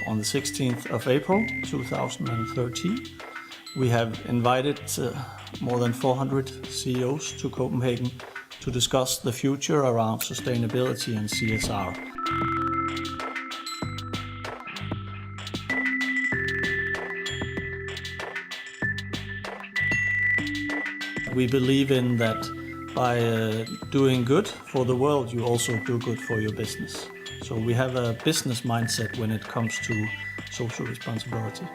on the 16th of April 2013, we have invited more than 400 CEOs to Copenhagen to discuss the future around sustainability and CSR. We believe in that by doing good for the world, you also do good for your business. So we have a business mindset when it comes to social responsibility.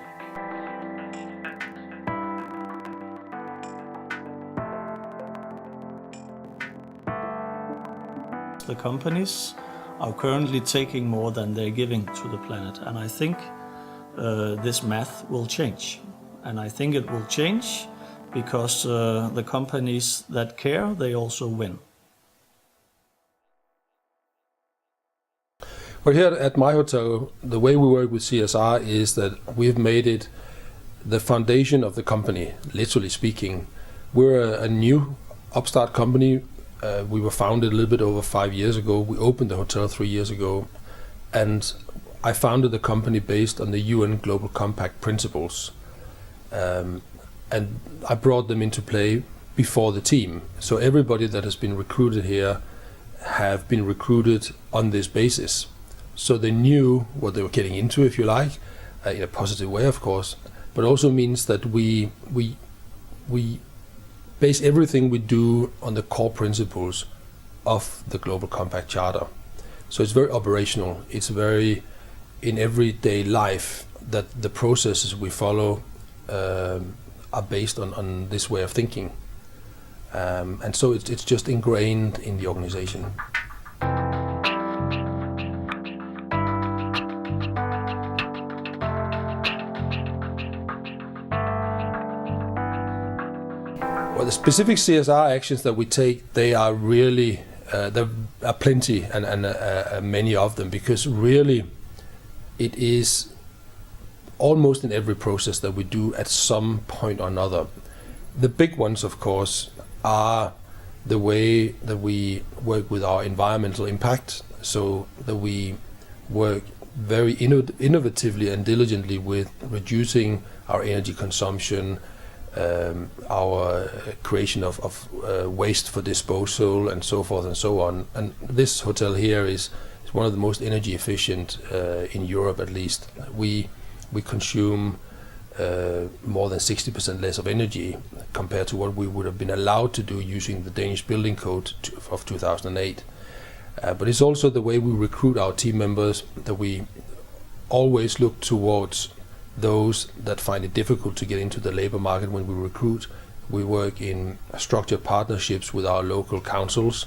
The companies are currently taking more than they're giving to the planet, and I think this math will change. And I think it will change because the companies that care, they also win. Well, here at my hotel, the way we work with CSR is that we've made it the foundation of the company, literally speaking. We're a new upstart company. We were founded a little bit over 5 years ago. We opened the hotel 3 years ago. And I founded the company based on the UN Global Compact principles. And I brought them into play before the team. So everybody that has been recruited here have been recruited on this basis. So they knew what they were getting into, if you like, in a positive way, of course, but also means that we base everything we do on the core principles of the Global Compact Charter. So it's very operational. It's very in everyday life that the processes we follow are based on this way of thinking. And so it's just ingrained in the organization. Well, the specific CSR actions that we take, they are really, there are plenty and many of them, because really it is almost in every process that we do at some point or another. The big ones, of course, are the way that we work with our environmental impact, so that we work very innovatively and diligently with reducing our energy consumption, our creation of waste for disposal, and so forth and so on. And this hotel here is one of the most energy efficient in Europe, at least. We consume more than 60% less of energy compared to what we would have been allowed to do using the Danish building code of 2008. But it's also the way we recruit our team members, that we always look towards those that find it difficult to get into the labor market when we recruit. We work in structured partnerships with our local councils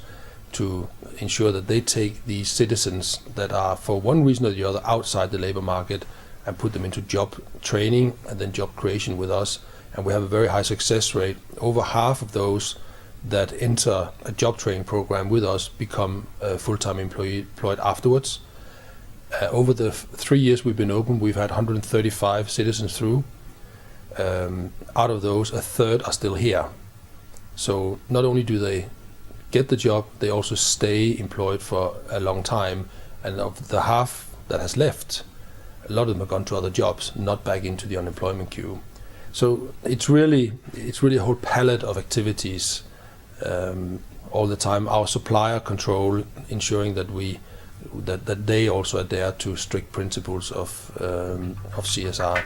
to ensure that they take these citizens that are for one reason or the other outside the labor market and put them into job training and then job creation with us. And we have a very high success rate. Over half of those that enter a job training program with us become full-time employed afterwards. Over the 3 years we've been open, we've had 135 citizens through. Out of those, a third are still here. So not only do they get the job, they also stay employed for a long time. And of the half that has left, a lot of them have gone to other jobs, not back into the unemployment queue. So it's really a whole palette of activities all the time. Our supplier control, ensuring that that they also adhere to strict principles of CSR.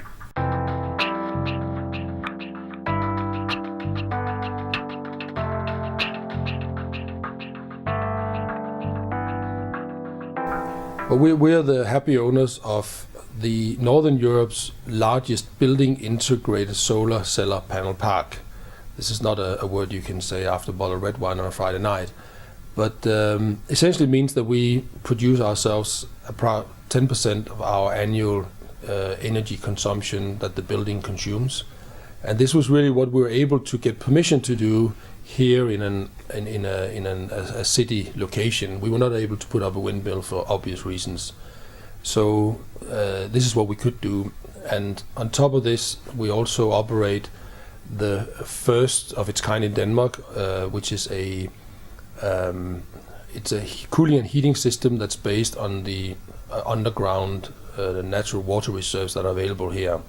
Well, we are the happy owners of the Northern Europe's largest building integrated solar cellar panel park. This is not a word you can say after a bottle of red wine on a Friday night. But essentially means that we produce ourselves about 10% of our annual energy consumption that the building consumes. And this was really what we were able to get permission to do here in a city location. We were not able to put up a windmill for obvious reasons. So this is what we could do. And on top of this, we also operate the first of its kind in Denmark, which is it's a cooling and heating system that's based on the underground the natural water reserves that are available here.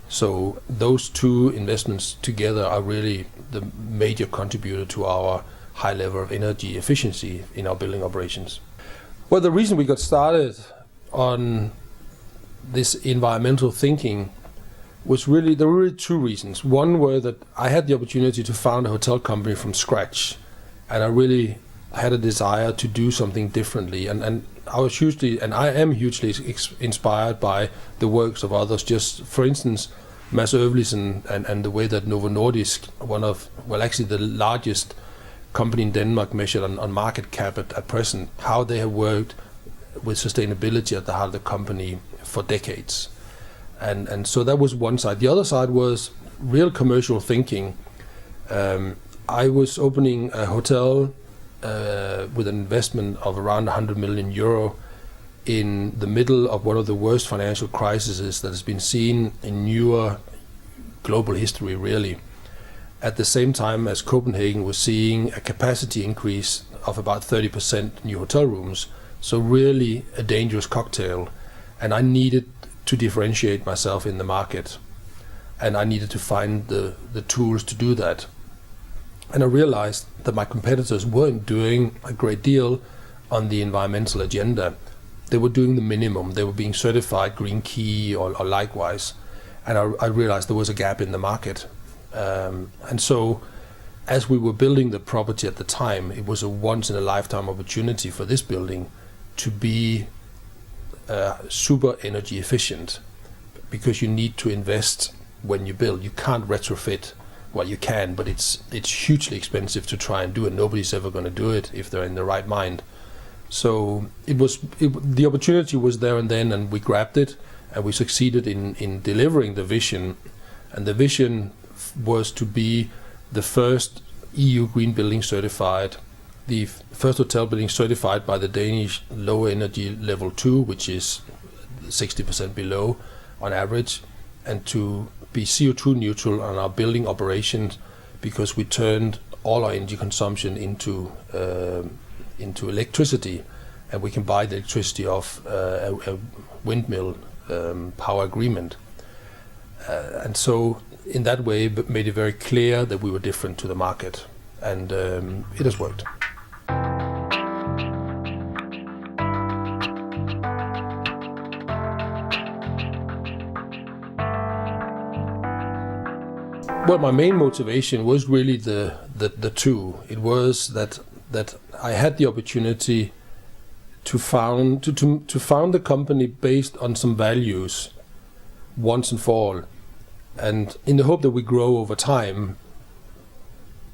So those two investments together are really the major contributor to our high level of energy efficiency in our building operations. Well, the reason we got started on this environmental thinking there were really two reasons. One were that I had the opportunity to found a hotel company from scratch, and I had a desire to do something differently. And I am hugely inspired by the works of others. Just for instance, Maxsø and the way that Novo Nordisk, actually the largest company in Denmark measured on market cap at present, how they have worked with sustainability at the heart of the company for decades. And so that was one side. The other side was real commercial thinking. I was opening a hotel with an investment of around 100 million euro in the middle of one of the worst financial crises that has been seen in newer global history, really. At the same time as Copenhagen was seeing a capacity increase of about 30% new hotel rooms. So really a dangerous cocktail. And I needed to differentiate myself in the market, and I needed to find the tools to do that. And I realized that my competitors weren't doing a great deal on the environmental agenda. They were doing the minimum. They were being certified Green Key or likewise. And I realized there was a gap in the market. And so as we were building the property at the time, it was a once in a lifetime opportunity for this building to be super energy efficient, because you need to invest when you build. You can't retrofit. Well, you can, but it's hugely expensive to try and do it. Nobody's ever going to do it if they're in the right mind. So the opportunity was there and then, and we grabbed it, and we succeeded in delivering the vision. And the vision was to be the first EU Green Building certified, the first hotel building certified by the Danish low energy level 2, which is 60% below on average, and to be CO2 neutral on our building operations, because we turned all our energy consumption into electricity, and we can buy the electricity off a windmill power agreement. And so in that way made it very clear that we were different to the market, and it has worked. Well, my main motivation was really the two. It was that I had the opportunity to found the company based on some values once and for all, and in the hope that we grow over time.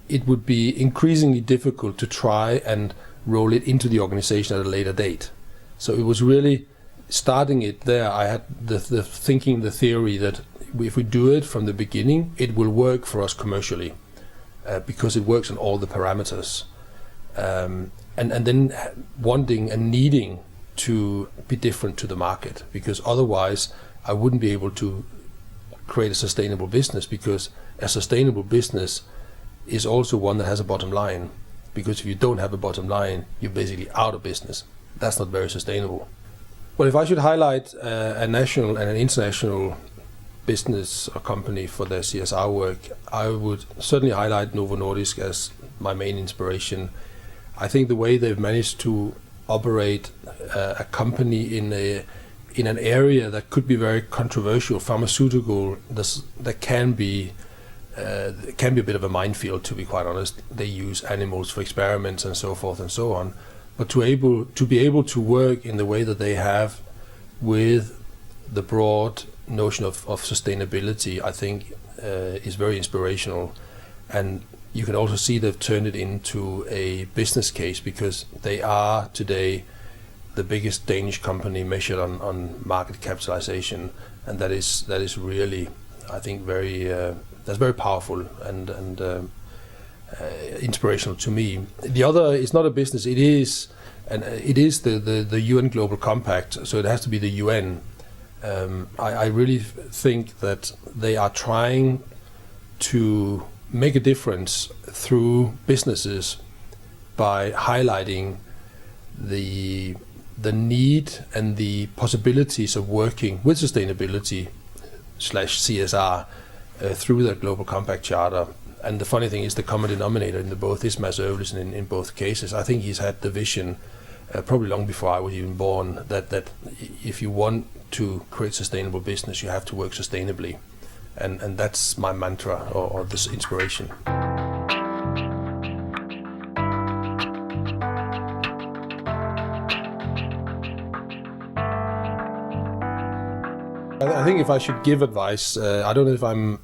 It would be increasingly difficult to try and roll it into the organization at a later date. So it was really starting it there. I had the thinking, the theory that if we do it from the beginning, it will work for us commercially, because it works on all the parameters. And then wanting and needing to be different to the market, because otherwise I wouldn't be able to create a sustainable business, because a sustainable business is also one that has a bottom line. Because if you don't have a bottom line, you're basically out of business. That's not very sustainable. Well, if I should highlight a national and an international business or company for their CSR work, I would certainly highlight Novo Nordisk as my main inspiration. I think the way they've managed to operate a company in an area that could be very controversial, pharmaceutical, that can be a bit of a minefield, to be quite honest. They use animals for experiments and so forth and so on. But to be able to work in the way that they have with the broad notion of sustainability, I think is very inspirational. And you can also see they've turned it into a business case, because they are today the biggest Danish company measured on market capitalization, and that is really, I think, that's very powerful and inspirational to me. The other is not a business; it is the UN Global Compact. So it has to be the UN. I really think that they are trying to make a difference through businesses by highlighting the the need and the possibilities of working with sustainability / CSR through the Global Compact Charter. And the funny thing is, the common denominator in both is Mads Øvlesen in both cases. I think he's had the vision probably long before I was even born, that if you want to create sustainable business, you have to work sustainably. And that's my mantra or this inspiration. I think if I should give advice, I don't know if I'm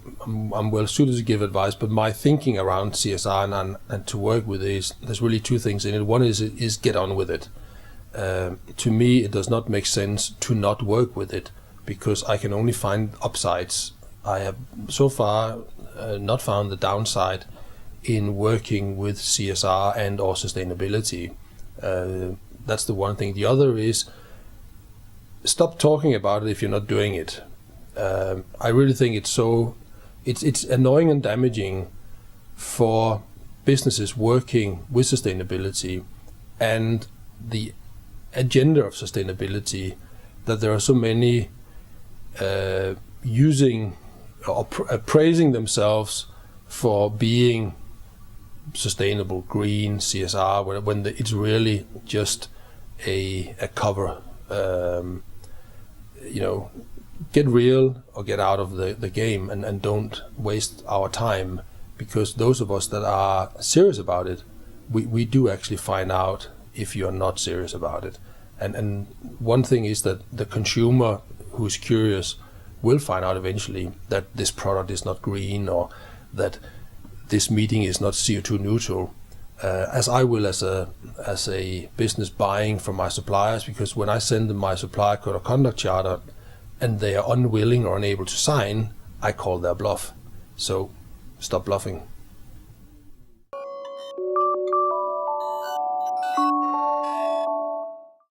well suited to give advice, but my thinking around CSR and to work with it there's really two things in it. One is get on with it. To me, it does not make sense to not work with it, because I can only find upsides. I have so far not found the downside in working with CSR and or sustainability. That's the one thing. The other is stop talking about it if you're not doing it. I really think it's annoying and damaging for businesses working with sustainability and the agenda of sustainability that there are so many using or praising themselves for being sustainable, green, CSR, when it's really just a cover. Get real or get out of the game, and don't waste our time, because those of us that are serious about it, we do actually find out if you're not serious about it. And one thing is that the consumer who is curious will find out eventually that this product is not green, or that this meeting is not CO2 neutral, as I will as a business buying from my suppliers, because when I send them my supplier code of conduct charter and they are unwilling or unable to sign, I call their bluff. So stop bluffing.